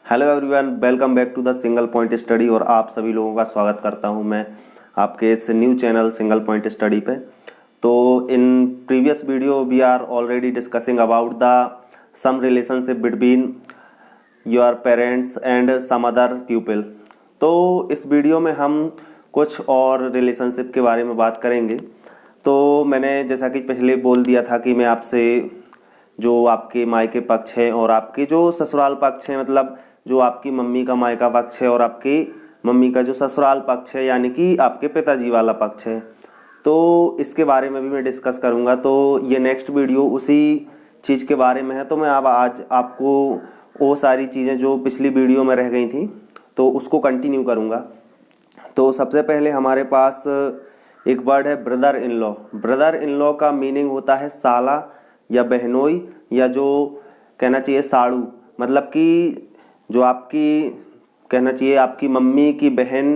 Hello everyone, welcome back to the single point study. और आप सभी लोगों का स्वागत करता हूं मैं आपके इस new channel single point study पे। तो in previous video we are already discussing about the some relationship between your parents and some other people. तो इस वीडियो में हम कुछ और रिलेशनशिप के बारे में बात करेंगे। तो मैंने जैसा कि पहले बोल दिया था कि मैं आपसे जो आपके मायके पक्ष है और आपके जो ससुराल पक्ष है, मतलब जो आपकी मम्मी का मायका पक्ष है और आपकी मम्मी का जो ससुराल पक्ष है यानी कि आपके पिताजी वाला पक्ष है, तो इसके बारे में भी मैं डिस्कस करूंगा। तो ये नेक्स्ट वीडियो उसी चीज़ के बारे में है। तो मैं अब आज आपको वो सारी चीज़ें जो पिछली वीडियो में रह गई थी तो उसको कंटिन्यू करूंगा। तो सबसे पहले हमारे पास एक वर्ड है brother in law. Brother in law का मीनिंग होता है साला या बहनोई, या जो कहना चाहिए साड़ू, मतलब कि जो आपकी कहना चाहिए आपकी मम्मी की बहन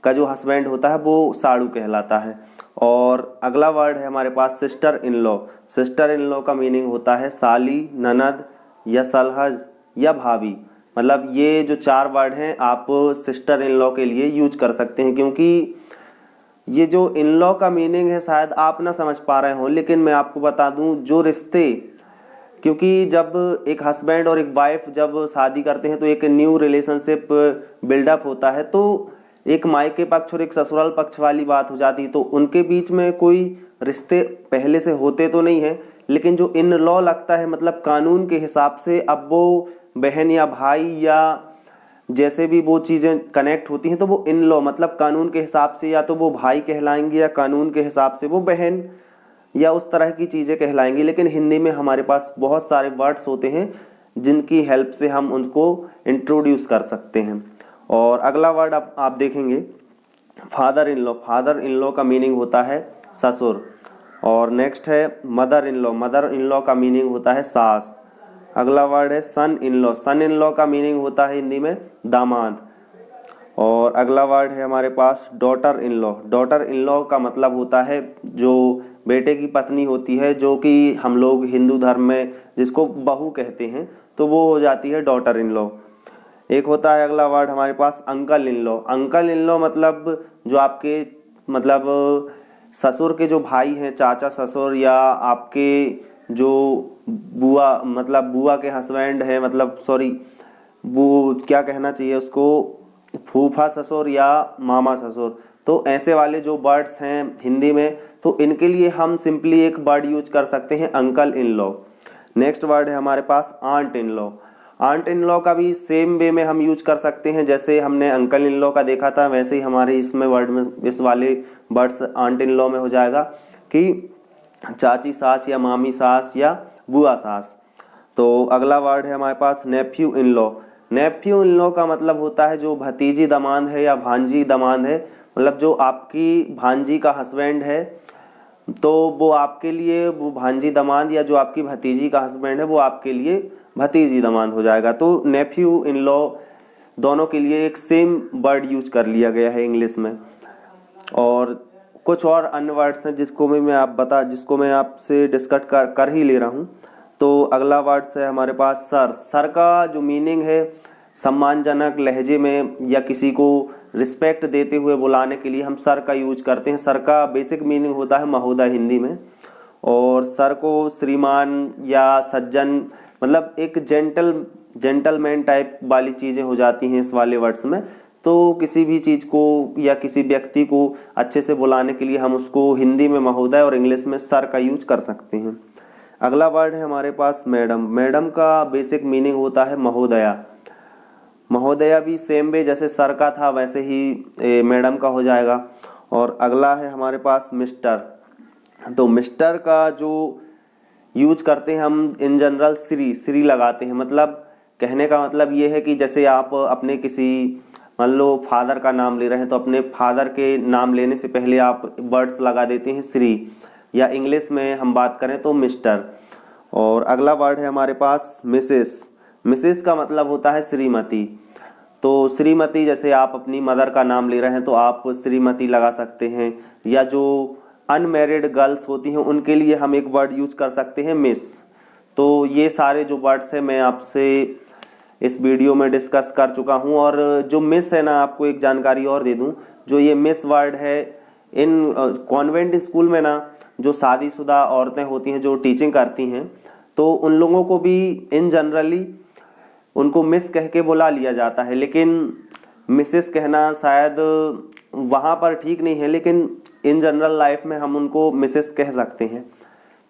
का जो हस्बैंड होता है वो साड़ू कहलाता है। और अगला वर्ड है हमारे पास sister in law. Sister in law का मीनिंग होता है साली, ननद या सलहज या भाभी। मतलब ये जो चार वर्ड हैं आप सिस्टर इन लॉ के लिए यूज कर सकते हैं, क्योंकि ये जो इन लॉ का मीनिंग है शायद आप ना समझ पा रहे हो, लेकिन मैं आपको बता दूं जो रिश्ते, क्योंकि जब एक हस्बैंड और एक वाइफ जब शादी करते हैं तो एक न्यू रिलेशनशिप बिल्डअप होता है। तो एक मायके पक्ष और एक ससुराल पक्ष वाली बात हो जाती है, तो उनके बीच में कोई रिश्ते पहले से होते तो नहीं है, लेकिन जो इन लॉ लगता है मतलब कानून के हिसाब से अब वो बहन या भाई या जैसे भी वो चीज़ें कनेक्ट होती हैं तो वो इन लॉ मतलब कानून के हिसाब से या तो वो भाई कहलाएंगे या कानून के हिसाब से वो बहन या उस तरह की चीज़ें कहलाएंगी। लेकिन हिंदी में हमारे पास बहुत सारे वर्ड्स होते हैं जिनकी हेल्प से हम उनको इंट्रोड्यूस कर सकते हैं। और अगला वर्ड आप देखेंगे father in law. Father in law का मीनिंग होता है ससुर। और नेक्स्ट है mother in law. Mother in law का मीनिंग होता है सास। अगला वर्ड है son in law. Son in law का मीनिंग होता है हिंदी में दामाद। और अगला वर्ड है हमारे पास daughter in law. Daughter in law का मतलब होता है जो बेटे की पत्नी होती है, जो कि हम लोग हिंदू धर्म में जिसको बहू कहते हैं, तो वो हो जाती है डॉटर इन लॉ। एक होता है अगला वर्ड हमारे पास uncle in law. Uncle in law मतलब जो आपके मतलब ससुर के जो भाई हैं, चाचा ससुर, या आपके जो बुआ मतलब बुआ के हस्बैंड है, मतलब सॉरी वो क्या कहना चाहिए उसको, फूफा ससुर या मामा ससुर। तो ऐसे वाले जो वर्ड्स हैं हिंदी में, तो इनके लिए हम सिंपली एक वर्ड यूज कर सकते हैं uncle in law. Next word है हमारे पास aunt in law. Aunt in law का भी सेम वे में हम यूज कर सकते हैं, जैसे हमने अंकल इन लॉ का देखा था वैसे ही हमारे इसमें वर्ड में इस वाले वर्ड्स आंट इन लॉ में हो जाएगा कि चाची सास या मामी सास या बुआ सास। तो अगला वर्ड है हमारे पास nephew in law. Nephew in law का मतलब होता है जो भतीजी दामाद है या भांजी दामाद है, मतलब जो आपकी भांजी का हस्बैंड है तो वो आपके लिए वो भांजी दामाद, या जो आपकी भतीजी का हस्बैंड है वो आपके लिए भतीजी दामाद हो जाएगा। तो नेफ्यू इन लॉ दोनों के लिए एक सेम वर्ड यूज कर लिया गया है इंग्लिश में। और कुछ और अन्य वर्ड्स हैं जिसको मैं आपसे डिस्कस कर ही ले रहा हूँ। तो अगला वर्ड है हमारे पास सर। सर का जो मीनिंग है सम्मानजनक लहजे में या किसी को रिस्पेक्ट देते हुए बुलाने के लिए हम सर का यूज करते हैं। सर का बेसिक मीनिंग होता है महोदय हिंदी में। और सर को श्रीमान या सज्जन मतलब एक जेंटलमैन टाइप वाली चीज़ें हो जाती हैं इस वाले वर्ड्स में। तो किसी भी चीज़ को या किसी व्यक्ति को अच्छे से बुलाने के लिए हम उसको हिंदी में महोदय और इंग्लिश में सर का यूज कर सकते हैं। अगला वर्ड है हमारे पास मैडम। मैडम का बेसिक मीनिंग होता है महोदया। महोदया भी सेम वे जैसे सर का था वैसे ही मैडम का हो जाएगा। और अगला है हमारे पास मिस्टर। तो मिस्टर का जो यूज करते हैं हम इन जनरल श्री लगाते हैं। मतलब कहने का मतलब ये है कि जैसे आप अपने किसी मान लो फादर का नाम ले रहे हैं तो अपने फादर के नाम लेने से पहले आप वर्ड्स लगा देते हैं श्री, या इंग्लिश में हम बात करें तो मिस्टर। और अगला वर्ड है हमारे पास मिसेस। मिसेस का मतलब होता है श्रीमती। तो श्रीमती जैसे आप अपनी मदर का नाम ले रहे हैं तो आप श्रीमती लगा सकते हैं, या जो अनमैरिड गर्ल्स होती हैं उनके लिए हम एक वर्ड यूज कर सकते हैं मिस। तो ये सारे जो वर्ड्स हैं मैं आपसे इस वीडियो में डिस्कस कर चुका हूँ। और जो मिस है ना, आपको एक जानकारी और दे दूँ, जो ये मिस वर्ड है, इन कॉन्वेंट स्कूल में ना जो शादीशुदा औरतें होती हैं जो टीचिंग करती हैं, तो उन लोगों को भी इन जनरली उनको मिस कह के बुला लिया जाता है, लेकिन मिसेस कहना शायद वहाँ पर ठीक नहीं है, लेकिन इन जनरल लाइफ में हम उनको मिसेस कह सकते हैं।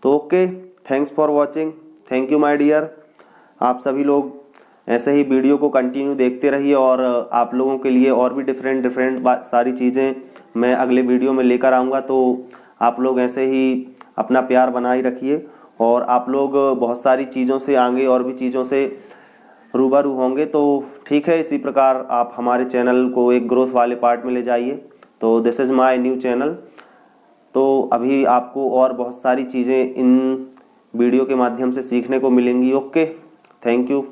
तो okay, thanks for watching, thank you my dear. आप सभी लोग ऐसे ही वीडियो को कंटिन्यू देखते रहिए, और आप लोगों के लिए और भी डिफरेंट सारी चीज़ें मैं अगले वीडियो में लेकर आऊँगा। तो आप लोग ऐसे ही अपना प्यार बनाए रखिए, और आप लोग बहुत सारी चीज़ों से आगे और भी चीज़ों से रूबरू होंगे। तो ठीक है, इसी प्रकार आप हमारे चैनल को एक ग्रोथ वाले पार्ट में ले जाइए। तो this is my new channel. तो अभी आपको और बहुत सारी चीज़ें इन वीडियो के माध्यम से सीखने को मिलेंगी। Okay, thank you.